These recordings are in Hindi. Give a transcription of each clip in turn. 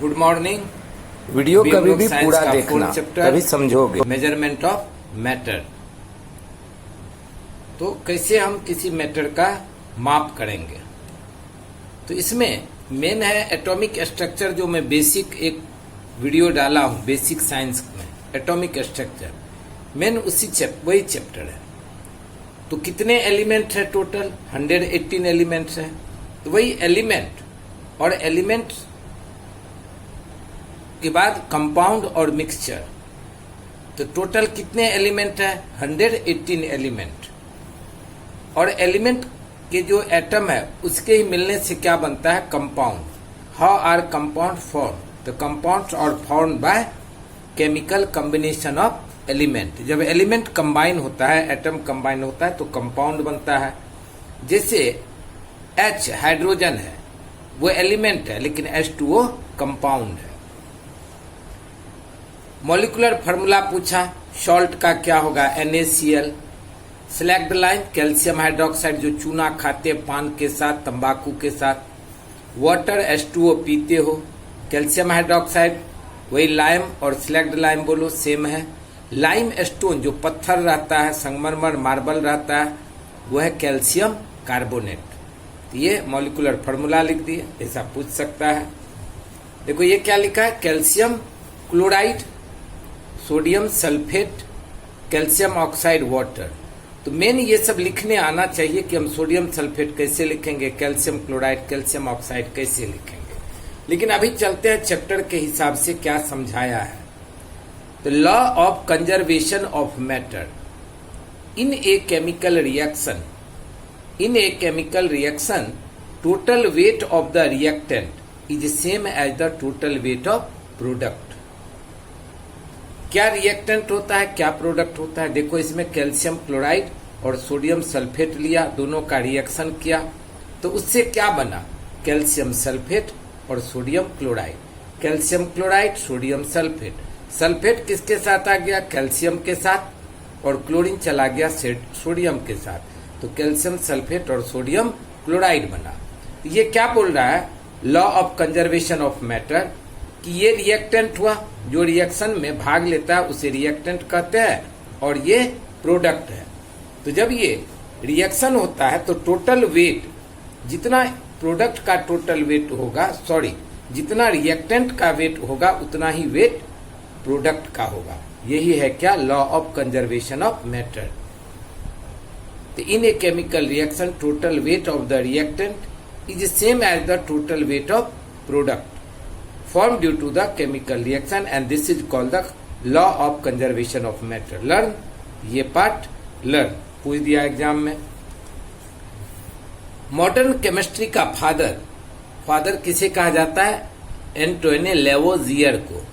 Good morning. वीडियो कभी भी पूरा देखना तभी समझोगे। Measurement of matter. तो कैसे हम किसी मैटर का माप करेंगे, तो इसमें मेन है एटॉमिक स्ट्रक्चर, जो मैं बेसिक एक वीडियो डाला हूं बेसिक साइंस में, एटॉमिक स्ट्रक्चर मेन वही चैप्टर है। तो कितने एलिमेंट है टोटल? 118 एलिमेंट्स है। तो वही एलिमेंट और एलिमेंट के बाद कंपाउंड और मिक्सचर, तो टोटल कितने एलिमेंट है? 118 एलिमेंट। और एलिमेंट के जो एटम है उसके ही मिलने से क्या बनता है? Compound. How are compound form? तो compound are form by chemical combination of element. जब एलिमेंट कंबाइन होता है, एटम कंबाइन होता है, तो कंपाउंड बनता है। जैसे H हाइड्रोजन है, वो एलिमेंट है, लेकिन H2O कंपाउंड है। मॉलिक्यूलर फार्मूला पूछा, सॉल्ट का क्या होगा? NaCl। Select line, calcium hydroxide, जो चूना खाते पान के साथ, तंबाकू के साथ। वाटर H2O पीते हो, कैल्शियम हाइड्रोक्साइड वही लाइम, और सेलेक्ट लाइम बोलो सेम है। लाइम स्टोन जो पत्थर रहता है, संगमरमर मार्बल रहता है, वो है कैल्शियम कार्बोनेट। ये मॉलिक्यूलर फार्मूला लिख दिए, ऐसा पूछ सकता है। देखो ये क्या लिखा है? Calcium chloride, sodium sulphate, calcium oxide water. तो मेन ये सब लिखने आना चाहिए कि हम सोडियम सल्फेट कैसे लिखेंगे, कैल्शियम क्लोराइड, कैल्शियम ऑक्साइड कैसे लिखेंगे। लेकिन अभी चलते हैं चैप्टर के हिसाब से क्या समझाया है। तो law of conservation of matter in a chemical reaction, total weight of the reactant is same as the total weight of product. क्या रिएक्टेंट होता है, क्या प्रोडक्ट होता है? देखो इसमें कैल्शियम क्लोराइड और सोडियम सल्फेट लिया, दोनों का रिएक्शन किया, तो उससे क्या बना? कैल्शियम सल्फेट और sodium chloride. Calcium chloride, sodium sulphate. Sulphate किसके साथ आ गया? कैल्शियम के साथ, और क्लोरीन चला गया सोडियम के साथ। तो कैल्शियम सल्फेट और सोडियम क्लोराइड बना। ये क्या बोल रहा है? Law of conservation of matter, कि ये रिएक्टेंट हुआ, जो रिएक्शन में भाग लेता है उसे रिएक्टेंट कहते हैं, और ये प्रोडक्ट है। तो जब ये रिएक्शन होता है तो टोटल वेट, जितना प्रोडक्ट का टोटल वेट होगा, जितना रिएक्टेंट का वेट होगा उतना ही वेट प्रोडक्ट का होगा। यही है क्या? Law of conservation of matter. तो in a chemical reaction, total weight of the reactant is same as the total weight of product formed due to the chemical reaction, and this is called the law of conservation of matter. Learn, ये पार्ट लर्न पूछ दिया एग्जाम में। मॉडर्न केमिस्ट्री का फादर किसे कहा जाता है? एंटोने लेवोजियर को।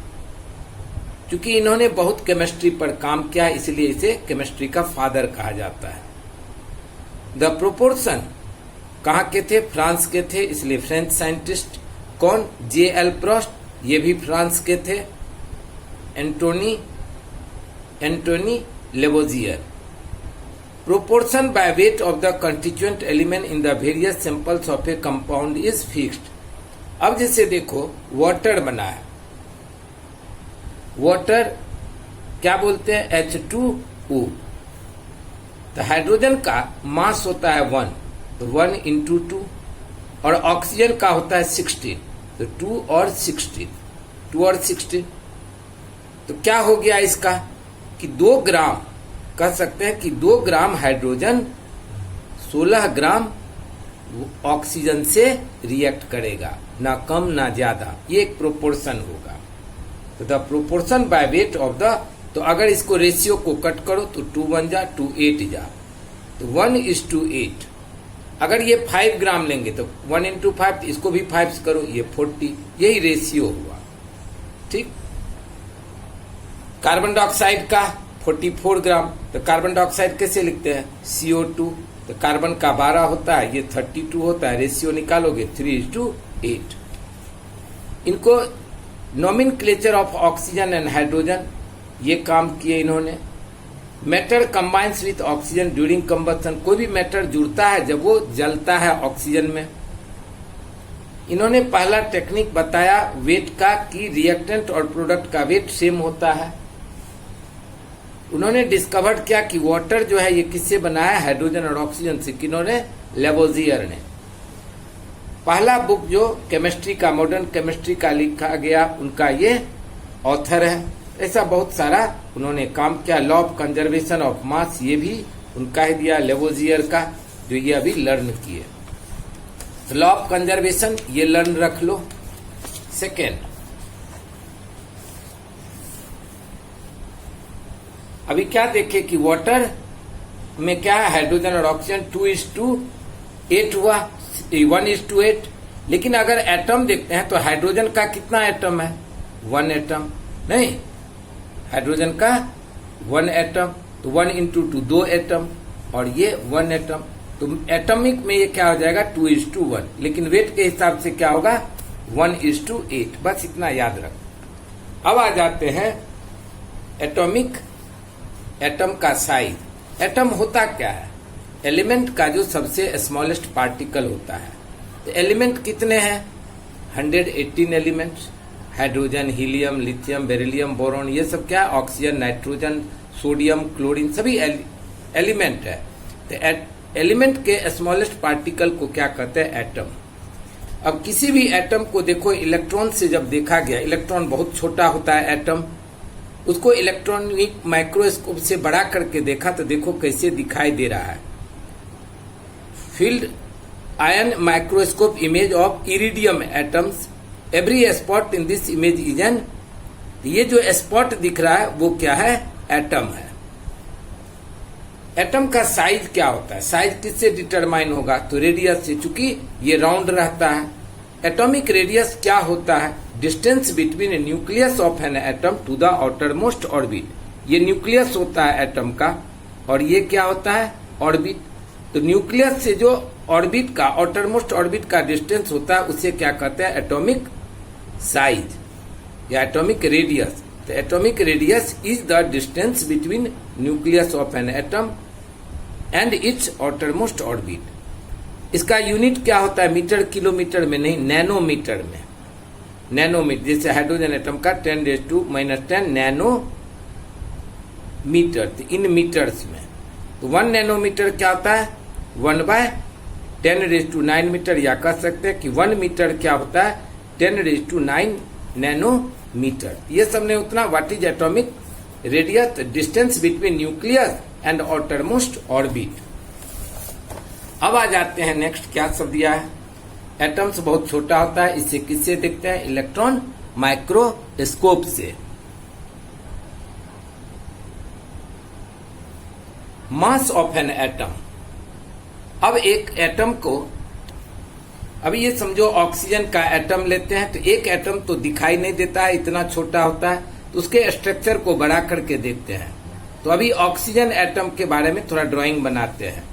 क्योंकि इन्होंने बहुत केमिस्ट्री पर काम किया है, इसलिए इसे केमिस्ट्री का फादर कहा जाता है। द प्रोपोर्शन कहाँ के थे? फ्रांस के थे, इसलिए फ्रेंच साइंटिस्ट। कौन? J.L. प्रोस्ट, ये भी फ्रांस के थे। Antoine Lavoisier. Proportion by weight of the constituent element in the various samples of a compound is fixed. अब जैसे देखो वाटर बना है, वाटर क्या बोलते हैं? H2O। तो हाइड्रोजन का मास होता है 1, तो 1 into 2, और ऑक्सीजन का होता है 16, तो 2 और 16। तो क्या हो गया इसका? कि 2 ग्राम, कह सकते हैं कि 2 ग्राम हाइड्रोजन 16 ग्राम ऑक्सीजन से रिएक्ट करेगा, ना कम ना ज्यादा। ये एक प्रोपोर्शन होगा। तो the proportion by weight of the, तो अगर इसको रेशियो को कट करो तो 2 1 जा, 2 8 जा, तो 1:8। अगर ये 5 ग्राम लेंगे तो 1 into 5, इसको भी 5 से करो, ये 40। यही रेशियो हुआ, ठीक। कार्बन डाइऑक्साइड का 44 ग्राम, तो कार्बन डाइऑक्साइड कैसे लिखते हैं? CO2। तो कार्बन का 12 होता है, ये 32 होता है, रेशियो निकालोगे 3:8। इनको nomenclature of oxygen and hydrogen, ये काम किए इन्होंने। Matter combines with oxygen during combustion, कोई भी मैटर जुड़ता है जब वो जलता है ऑक्सीजन में। इन्होंने पहला टेक्निक बताया वेट का कि रिएक्टेंट और प्रोडक्ट का वेट सेम होता है। उन्होंने डिस्कवर्ड किया कि वाटर जो है ये किससे बना है, हाइड्रोजन और ऑक्सीजन से। किन्होंने, लेवोजियर ने। पहला बुक जो केमिस्ट्री का, मॉडर्न केमिस्ट्री का लिखा गया, उनका ये ऑथर है। ऐसा बहुत सारा उन्होंने काम किया। Law of conservation of mass, ये भी उनका ही दिया, लेवोजियर का, जो ये अभी लर्न किए। लॉ ऑफ कंजर्वेशन ये लर्न रख लो। सेकेंड, अभी क्या देखे कि वाटर में क्या है, हाइड्रोजन और ऑक्सीजन 2:8 हुआ, 1:8। लेकिन अगर एटम देखते हैं तो हाइड्रोजन का कितना एटम है, 1 एटम। नहीं, हाइड्रोजन का 1 एटम, तो 1 × 2 2 एटम, और ये 1 एटम। तो एटॉमिक में ये क्या हो जाएगा, 2:1। लेकिन वेट के हिसाब से क्या होगा, 1:8। बस इतना याद रख। अब आ जाते हैं एटॉमिक, एटम का साइज। एटम होता क्या है, एलिमेंट का जो सबसे स्मॉलेस्ट पार्टिकल होता है। तो एलिमेंट कितने हैं, 118 elements. Hydrogen, helium, lithium, beryllium, boron, ये सब क्या, ऑक्सीजन, नाइट्रोजन, सोडियम, क्लोरीन, सभी एलिमेंट है। तो एलिमेंट के स्मॉलेस्ट पार्टिकल को क्या कहते हैं, एटम। अब किसी भी एटम को देखो, इलेक्ट्रॉन से जब देखा गया, इलेक्ट्रॉन बहुत छोटा होता है एटम, उसको इलेक्ट्रॉनिक माइक्रोस्कोप से बड़ा करके देखा तो देखो कैसे दिखाई दे रहा है। Field ion microscope image of iridium atoms, every spot in this image is an, ये जो स्पॉट दिख रहा है वो क्या है, एटम है। एटम का साइज क्या होता है, साइज किससे डिटरमाइन होगा, तो रेडियस से, चूंकि ये राउंड रहता है। एटॉमिक रेडियस क्या होता है, distance between nucleus of an atom to the outermost orbit. ये न्यूक्लियस होता है एटम का, और ये क्या होता है, ऑर्बिट। तो न्यूक्लियस से जो ऑर्बिट का, आउटर मोस्ट ऑर्बिट का डिस्टेंस होता है, उसे क्या कहते हैं, एटॉमिक साइज या एटॉमिक रेडियस। तो atomic radius is the distance between nucleus of an atom and it's outer most orbit. इसका यूनिट क्या होता है, मीटर किलोमीटर में नहीं, नैनोमीटर में। नैनोमीटर, जैसे हाइड्रोजन एटम का 10⁻⁻10 नैनो मीटर, तो इन मीटर्स में। तो 1 नैनोमीटर क्या होता है, 1/10⁹ मीटर, या कह सकते हैं कि 1 मीटर क्या होता है, 10⁹ नैनोमीटर। ये सब ने उतना। What is atomic radius, distance between nucleus and outer most orbit. अब आ जाते हैं नेक्स्ट, क्या सब दिया है, एटम्स बहुत छोटा होता है, इसे किससे देखते हैं, इलेक्ट्रॉन माइक्रोस्कोप से। मास ऑफ एन एटम, अब एक एटम को, अभी ये समझो ऑक्सीजन का एटम लेते हैं, तो एक एटम तो दिखाई नहीं देता है, इतना छोटा होता है, तो उसके स्ट्रक्चर को बड़ा करके देखते हैं। तो अभी ऑक्सीजन एटम के बारे में थोड़ा ड्राइंग बनाते हैं।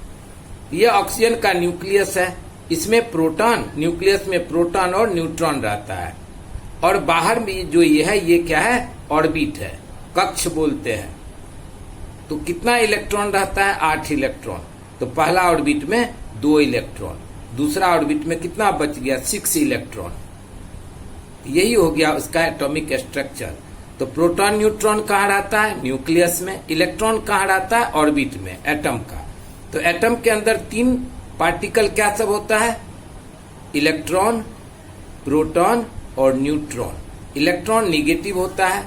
ये ऑक्सीजन का न्यूक्लियस है, इसमें प्रोटॉन, न्यूक्लियस में प्रोटॉन और न्यूट्रॉन रहता है, और बाहर भी जो ये है, ये क्या है, ऑर्बिट है, कक्ष बोलते हैं। तो कितना इलेक्ट्रॉन रहता है, 8 इलेक्ट्रॉन। तो पहला ऑर्बिट में 2 इलेक्ट्रॉन, दूसरा ऑर्बिट में कितना बच गया, 6 इलेक्ट्रॉन। यही हो गया उसका एटॉमिक स्ट्रक्चर। तो प्रोटॉन न्यूट्रॉन कहाँ रहता है, न्यूक्लियस में। इलेक्ट्रॉन कहाँ रहता है, ऑर्बिट में, एटम का। तो एटम के अंदर 3 पार्टिकल क्या सब होता है, इलेक्ट्रॉन, प्रोटॉन और न्यूट्रॉन। इलेक्ट्रॉन निगेटिव होता है,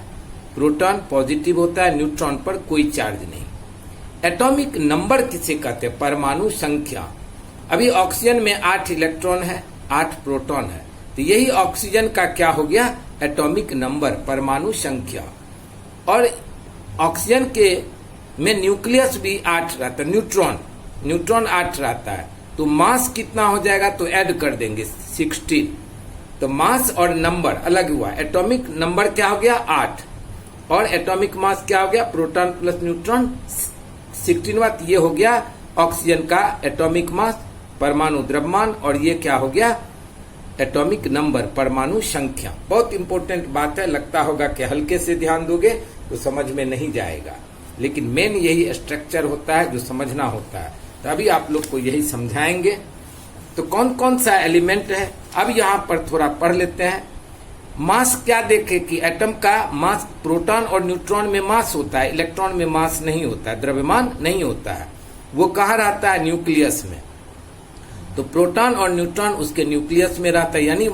प्रोटॉन पॉजिटिव होता है, न्यूट्रॉन पर कोई चार्ज नहीं। एटॉमिक नंबर किसे कहते हैं, परमाणु संख्या। अभी ऑक्सीजन में 8 इलेक्ट्रॉन है, 8 प्रोटॉन है, तो यही ऑक्सीजन का क्या हो गया, एटॉमिक नंबर, परमाणु संख्या। और ऑक्सीजन के में न्यूक्लियस भी 8 रहता है, न्यूट्रॉन 8 रहता है। तो मास कितना हो जाएगा, तो ऐड कर देंगे 16। तो मास और नंबर अलग हुआ, एटॉमिक नंबर क्या हो गया, 8, और एटॉमिक मास क्या हो गया, प्रोटॉन प्लस न्यूट्रॉन 16। ये हो गया ऑक्सीजन का एटॉमिक मास, परमाणु द्रव्यमान, और ये क्या हो गया, एटॉमिक नंबर, परमाणु संख्या। बहुत इंपॉर्टेंट बात है, लगता होगा कि हल्के से ध्यान दोगे तो समझ में नहीं जाएगा, लेकिन मेन यही स्ट्रक्चर होता है जो समझना होता है। तो अभी आप लोग को यही समझाएंगे। तो कौन कौन सा एलिमेंट है, अब यहां पर थोड़ा पढ़ लेते हैं। मास क्या देखे कि एटम का मास, प्रोटॉन और न्यूट्रॉन में मास होता है, इलेक्ट्रॉन में मास नहीं होता है, द्रव्यमान नहीं होता है। वो कहाँ रहता है? न्यूक्लियस में। तो प्रोटॉन और न्यूट्रॉन उसके न्यूक्लियस में रहता है, यानी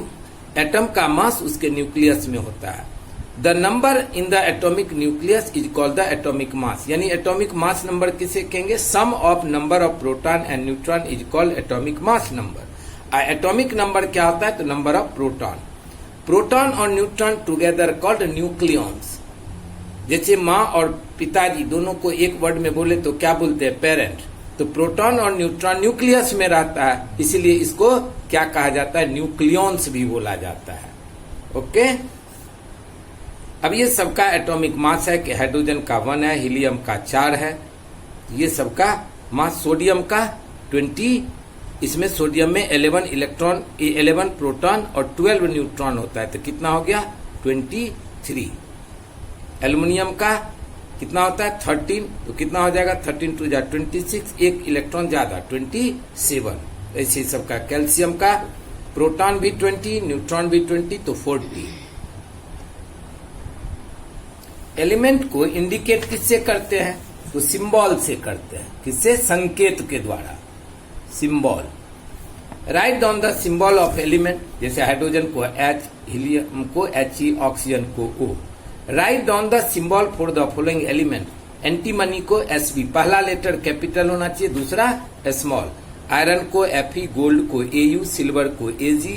एटम का मास उसके न्यूक्लियस में होता है। The number in the atomic nucleus is called the atomic mass, यानी एटॉमिक मास नंबर किसे कहेंगे? Sum of number of proton and neutron is called atomic mass number. Atomic number क्या होता है? तो नंबर ऑफ प्रोटॉन। प्रोटॉन और न्यूट्रॉन टुगेदर कॉल्ड न्यूक्लियॉन्स। जैसे माँ और पिताजी दोनों को एक वर्ड में बोले तो क्या बोलते हैं? पेरेंट। तो प्रोटॉन और न्यूट्रॉन न्यूक्लियस में रहता है, इसीलिए इसको क्या कहा जाता है? न्यूक्लियॉन्स भी बोला जाता है। ओके, अब ये सबका एटॉमिक मास है कि हाइड्रोजन का 1 है, हीलियम का 4 है, ये सबका मास। सोडियम का 20, इसमें सोडियम में 11 इलेक्ट्रॉन, 11 प्रोटॉन और 12 न्यूट्रॉन होता है, तो कितना हो गया? 23। एल्युमिनियम का कितना होता है? 13, तो कितना हो जाएगा? 13 2 जा 26, एक इलेक्ट्रॉन ज्यादा 27। ऐसे सबका। कैल्शियम का प्रोटॉन भी 20, न्यूट्रॉन भी 20, तो 40। एलिमेंट को इंडिकेट किससे करते हैं? तो सिंबल से करते हैं। किससे? संकेत के द्वारा, symbol. Write down the symbol of element, जैसे हाइड्रोजन को H, हीलियम को He, ऑक्सीजन को O। Write down the symbol for the following element. Antimony को Sb, पहला लेटर कैपिटल होना चाहिए, दूसरा स्मॉल। आयरन को Fe, गोल्ड को Au, सिल्वर को Ag,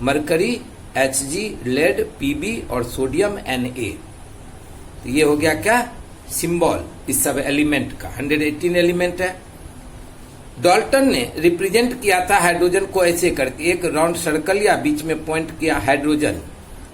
mercury Hg, lead Pb और सोडियम Na। तो ये हो गया क्या? सिंबल इस सब एलिमेंट का। 118 एलिमेंट है। डाल्टन ने रिप्रेजेंट किया था हाइड्रोजन को ऐसे करके, एक राउंड सर्कल या बीच में पॉइंट किया हाइड्रोजन,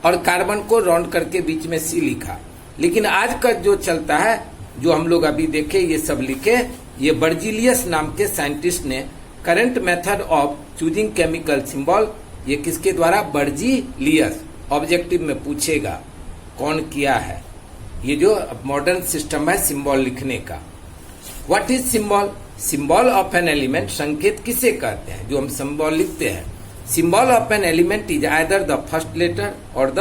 और कार्बन को राउंड करके बीच में C लिखा। लेकिन आज का जो चलता है, जो हम लोग अभी देखे, ये सब लिखे, ये बर्जीलियस नाम के साइंटिस्ट ने current method of choosing chemical symbol, ये किसके द्वारा? बर्जीलियस। ऑब्जेक्टिव में पूछेगा कौन किया है, ये जो मॉडर्न सिस्टम है सिंबल लिखने का। What is symbol? Symbol of an element, संकेत किसे कहते हैं? जो हम सिंबल लिखते हैं। Symbol of an element is either the first letter और द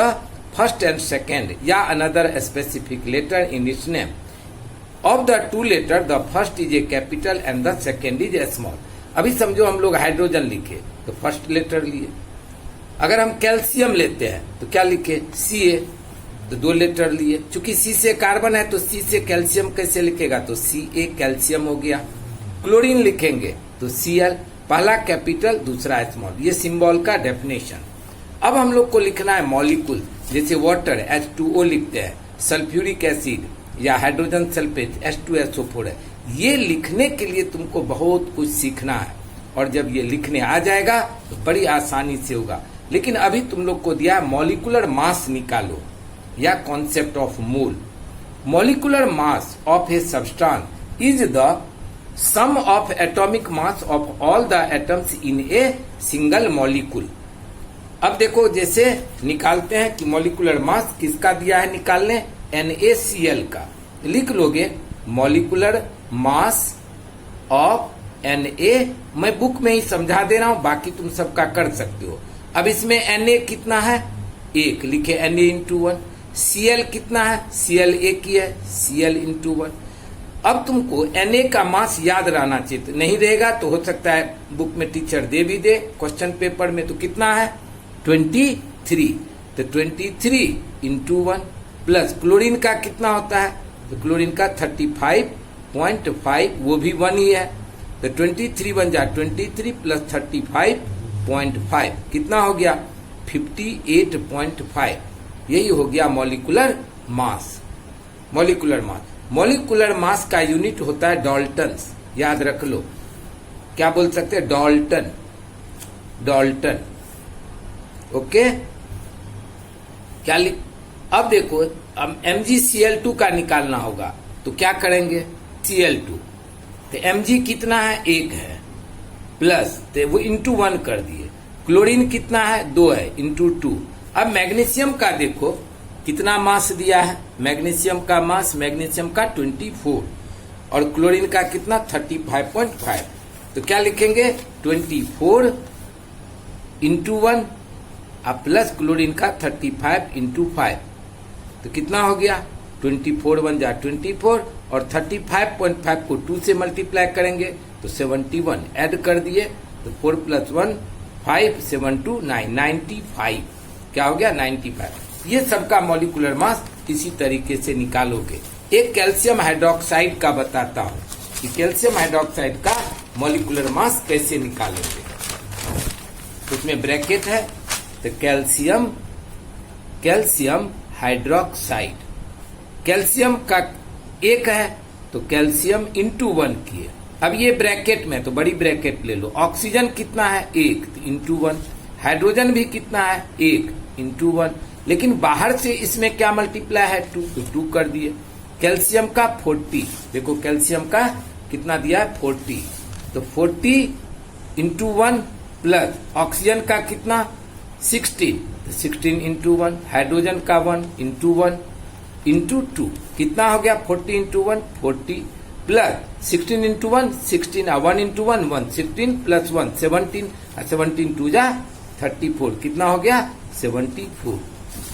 फर्स्ट एंड सेकेंड, या another specific letter in its name. Of the 2 letter the first is a capital and the second is a small. अभी समझो हम लोग हाइड्रोजन लिखे तो फर्स्ट लेटर लिए। अगर हम कैल्शियम लेते हैं तो क्या लिखे? Ca, तो 2 लेटर लिए। चूंकि C से कार्बन है तो C से कैल्शियम कैसे लिखेगा? तो Ca, कैल्शियम हो गया। क्लोरीन लिखेंगे तो Cl, पहला कैपिटल दूसरा स्मॉल। ये सिंबल का डेफिनेशन। अब हम लोग को लिखना है मॉलिक्यूल, जैसे वाटर H2O लिखते हैं, सल्फ्यूरिक एसिड या हाइड्रोजन सल्फेट H2SO4 है। ये लिखने के लिए तुमको बहुत कुछ सीखना है, और जब ये लिखने आ जाएगा तो बड़ी आसानी से होगा। लेकिन अभी तुम लोग को दिया है मॉलिक्यूलर मास निकालो, या concept of mole. Molecular mass of a substance is the sum of atomic mass of all the atoms in a single molecule. अब देखो, जैसे निकालते हैं कि मॉलिक्यूलर मास किसका दिया है निकालने? NaCl का। लिख लोगे मॉलिक्यूलर मास ऑफ Na। मैं बुक में ही समझा दे रहा हूं, बाकी तुम सबका कर सकते हो। अब इसमें Na कितना है? 1, लिखे Na इंटू 1। Cl कितना है? Cl 1 ही है, Cl इंटू 1। अब तुमको Na का मास याद रहना चाहिए, नहीं रहेगा तो हो सकता है बुक में टीचर दे भी दे क्वेश्चन पेपर में। तो कितना है? 23। तो 23 इंटू 1 प्लस क्लोरीन का कितना होता है? तो क्लोरीन का 35.5, वो भी 1 ही है। तो 23 बन जा 23 प्लस 35.5 कितना हो गया? 58.5। यही हो गया molecular mass. Molecular mass, molecular mass का यूनिट होता है डाल्टन्स, याद रख लो। क्या बोल सकते हैं? Dalton, Dalton. ओके, क्या लिख? अब देखो, अब MgCl2 का निकालना होगा तो क्या करेंगे? Cl2, तो Mg कितना है? 1 है, प्लस तो वो इंटू 1 कर दिए। क्लोरीन कितना है? 2 है, इंटू 2। अब मैग्नीशियम का देखो कितना मास दिया है? मैग्नीशियम का मास, मैग्नीशियम का 24, और क्लोरीन का कितना? 35.5। तो क्या लिखेंगे? 24 इंटू 1 अब प्लस क्लोरीन का 35 इंटू 5, तो कितना हो गया 24 1 जा 24 और 35.5 को 2 से मल्टीप्लाई करेंगे तो 71 ऐड कर दिए तो 4 + 1 5 7 2 9 95 क्या हो गया 95। ये सबका मॉलिक्यूलर मास इसी तरीके से निकालोगे। एक कैल्शियम हाइड्रोक्साइड का बताता हूं कि कैल्शियम हाइड्रोक्साइड का मॉलिक्यूलर मास कैसे निकालेंगे। उसमें ब्रैकेट है तो कैल्शियम हाइड्रोक्साइड, कैल्शियम का एक है तो कैल्शियम इंटू 1 किए। अब ये ब्रैकेट में तो बड़ी ब्रैकेट ले लो, ऑक्सीजन कितना है 1 तो इंटू 1, हाइड्रोजन भी कितना है 1 इंटू 1, लेकिन बाहर से इसमें क्या मल्टीप्लाई है 2 तो 2 कर दिए। कैल्शियम का 40, देखो कैल्शियम का कितना दिया है 40, तो 40 इंटू 1 प्लस ऑक्सीजन का कितना 16 तो 16 इंटू 1, हाइड्रोजन का 1 इंटू 1 इंटू 2 कितना हो गया 40 into 1 40 plus 16 into 1 16 1 into 1 1 16 plus 1 17 17 2 जा 34 कितना हो गया 74।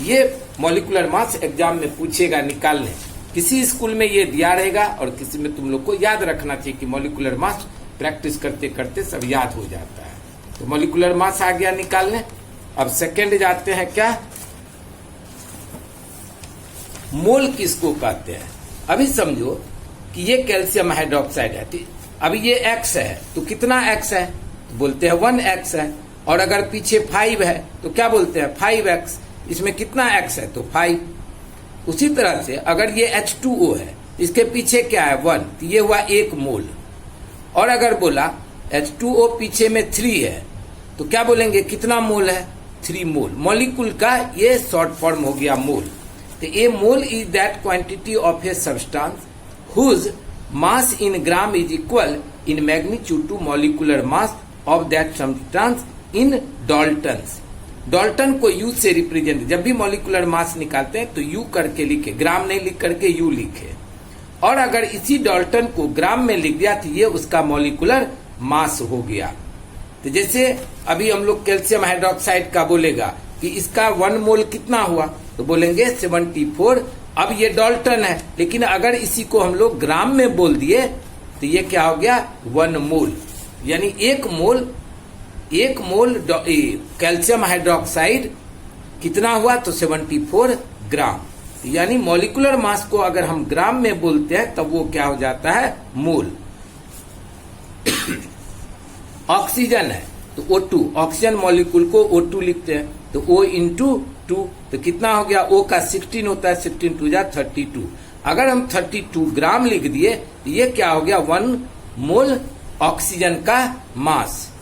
ये मॉलिक्यूलर मास एग्जाम में पूछेगा निकालने, किसी स्कूल में ये दिया रहेगा और किसी में तुम लोग को याद रखना चाहिए कि मॉलिक्यूलर मास प्रैक्टिस करते करते सब याद हो जाता है। तो मॉलिक्यूलर मास आ गया निकालने। अब सेकंड जाते हैं क्या, मोल किसको कहते हैं। अभी समझो कि ये कैल्शियम हाइड्रोक्साइड है, अभी ये X है तो कितना X है तो बोलते हैं 1X है, और अगर पीछे 5 है तो क्या बोलते हैं 5X, इसमें कितना X है तो 5। उसी तरह से अगर ये H2O है इसके पीछे क्या है 1 तो ये हुआ 1 मोल, और अगर बोला H2O पीछे में 3 है तो क्या बोलेंगे कितना मोल है 3 मोल। मॉलिक्यूल का ये शॉर्ट फॉर्म हो गया मोल। तो a mole is that quantity of a substance whose mass in gram is equal in magnitude to molecular mass of that substance in daltons. Dalton को यू से रिप्रेजेंट, जब भी मॉलिक्यूलर मास निकालते हैं तो यू करके लिखे, ग्राम नहीं लिख करके यू लिखे, और अगर इसी डाल्टन को ग्राम में लिख दिया तो ये उसका मॉलिक्यूलर मास हो गया। तो जैसे अभी हम लोग कैल्शियम हाइड्रोक्साइड का बोलेगा कि इसका 1 मोल कितना हुआ तो बोलेंगे 74। अब ये डाल्टन है, लेकिन अगर इसी को हम लोग ग्राम में बोल दिए तो ये क्या हो गया 1 मोल, यानी 1 मोल कैल्शियम हाइड्रोक्साइड कितना हुआ तो 74 ग्राम। यानी मॉलिक्यूलर मास को अगर हम ग्राम में बोलते हैं तब वो क्या हो जाता है मोल। ऑक्सीजन है तो O2, ऑक्सीजन मॉलिक्यूल को O2 लिखते हैं तो O इंटू 2 तो कितना हो गया O का 16 होता है 16 2 जा 32। अगर हम 32 ग्राम लिख दिए तो ये क्या हो गया 1 मोल ऑक्सीजन का मास।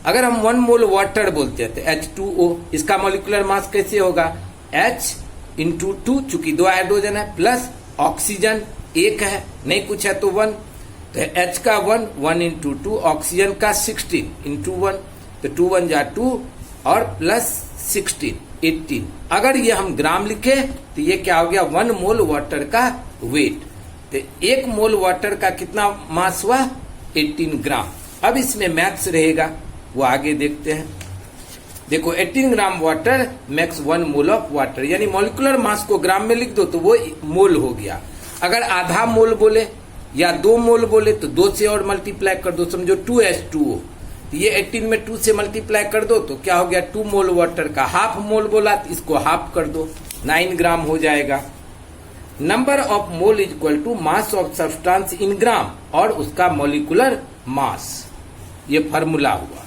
अगर हम 1 मोल वाटर बोलते हैं तो H2O, इसका मॉलिक्यूलर मास कैसे होगा H इंटू 2, चूंकि 2 हाइड्रोजन है, प्लस ऑक्सीजन 1 है नहीं कुछ है तो 1, तो H का 1 इंटू 2, ऑक्सीजन का 16 इंटू 1 तो 2 1 जा 2 और प्लस 16 18। अगर ये हम ग्राम लिखे तो ये क्या हो गया 1 मोल वाटर का वेट। तो 1 मोल वाटर का कितना मास हुआ 18 ग्राम। अब इसमें मैथ्स रहेगा, वो आगे देखते हैं। देखो 18 gram water max 1 mole of water, यानी मॉलिक्यूलर मास को ग्राम में लिख दो तो वो मोल हो गया। अगर आधा मोल बोले या 2 मोल बोले तो 2 से और मल्टीप्लाई कर दो, समझो 2H2O, तो ये 18 में 2 से मल्टीप्लाई कर दो तो क्या हो गया 2 मोल वाटर का। हाफ मोल बोला तो इसको हाफ कर दो 9 ग्राम हो जाएगा। Number of mole is equal to mass of substance in gram और उसका मॉलिक्यूलर मास, ये फार्मूला हुआ।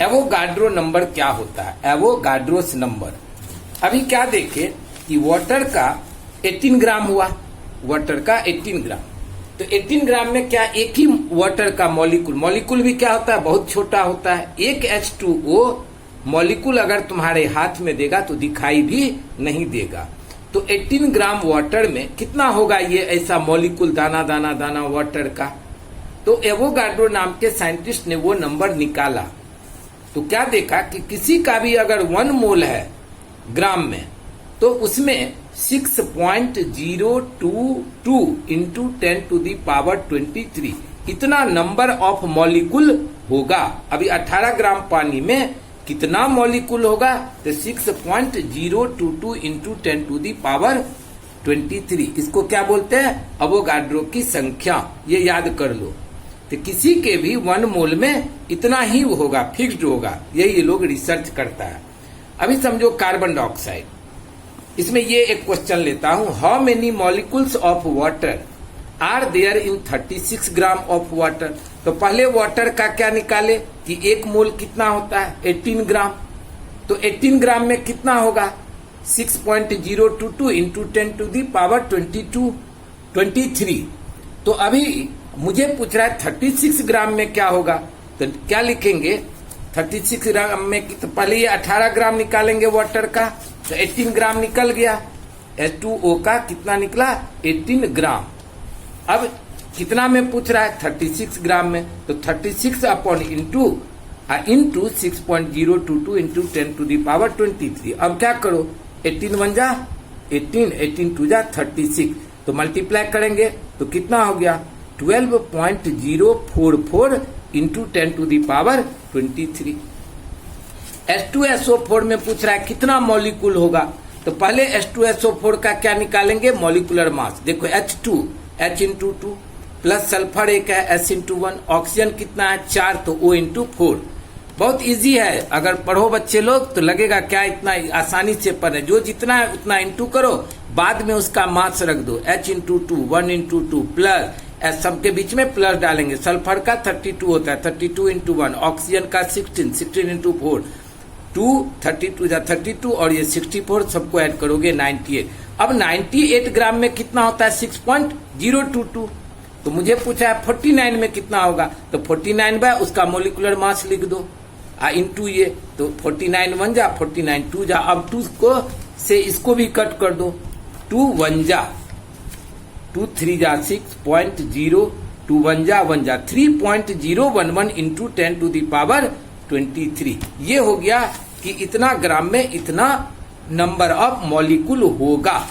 एवोगाड्रो नंबर क्या होता है, एवोगाड्रोस नंबर। अभी क्या देखे कि वाटर का 18 ग्राम हुआ, वाटर का 18 ग्राम, तो 18 ग्राम में क्या एक ही वाटर का मॉलिक्यूल भी क्या होता है बहुत छोटा होता है। एक H2O मॉलिक्यूल अगर तुम्हारे हाथ में देगा तो दिखाई भी नहीं देगा। तो 18 ग्राम वाटर में कितना होगा ये ऐसा मॉलिक्यूल, दाना दाना दाना वाटर का। तो एवोगाड्रो नाम के साइंटिस्ट ने वो नंबर निकाला तो क्या देखा कि किसी का भी अगर 1 मोल है ग्राम में तो उसमें 6.022 इंटू 10 टू दी पावर 23 इतना नंबर ऑफ मॉलिक्यूल होगा। अभी 18 ग्राम पानी में कितना मॉलिक्यूल होगा, तो 6.022 इंटू 10 टू दी पावर 23। इसको क्या बोलते हैं, अवोगाड्रो की संख्या। ये याद कर लो। तो किसी के भी 1 मोल में इतना ही होगा, फिक्स्ड होगा। यही ये लोग रिसर्च करता है। अभी समझो कार्बन डाइऑक्साइड, इसमें ये एक क्वेश्चन लेता हूं, how many molecules of water are there in 36 gram of water. तो पहले वाटर का क्या निकाले कि 1 मोल कितना होता है, 18 ग्राम। तो 18 ग्राम में कितना होगा, 6.022 इंटू 10 टू दी पावर 23। तो अभी मुझे पूछ रहा है 36 ग्राम में क्या होगा, तो क्या लिखेंगे 36 ग्राम में, तो पहले ये 18 ग्राम निकालेंगे वाटर का, तो 18 ग्राम निकल गया। H2O का कितना निकला, 18 ग्राम। अब कितना में पूछ रहा है, 36 ग्राम में, तो 36 upon into 6.022 into 10 to the power 23। अब क्या करो, 18 1 जा 18, 18 2 जा 36, तो मल्टीप्लाई करेंगे तो कितना हो गया, 12.044 into 10 to the power 23। H2SO4 में पूछ रहा है कितना मॉलिक्यूल होगा, तो पहले H2SO4 का क्या निकालेंगे, मॉलिक्यूलर मास। देखो H2 H into 2 plus sulphur एक है S इंटू 1, ऑक्सीजन कितना है 4, तो O इंटू 4। बहुत इजी है, अगर पढ़ो बच्चे लोग तो लगेगा क्या इतना आसानी से पढ़े। जो जितना है उतना इंटू करो, बाद में उसका मास रख दो, H into 2 1 into 2 plus S सबके बीच में प्लस डालेंगे। सल्फर का 32 होता है, 32 इंटू 1, ऑक्सीजन का 16 इंटू 4 2, 32 जा 32 और ये 64 सबको ऐड करोगे 98। अब 98 ग्राम में कितना होता है, 6.022। तो मुझे पूछा है 49 में कितना होगा, तो 49 बाय उसका मोलिकुलर मास लिख दो इंटू ये, तो 49 1 जा 49 2 जा। अब 2 को से इसको भी कट कर दो, 2 1 जा 2 3 जा 6.0 2 1 जा 1 जा 3.011 इंटू 10 टू दी पावर 23। ये हो गया कि इतना ग्राम में इतना नंबर ऑफ मॉलिक्यूल होगा।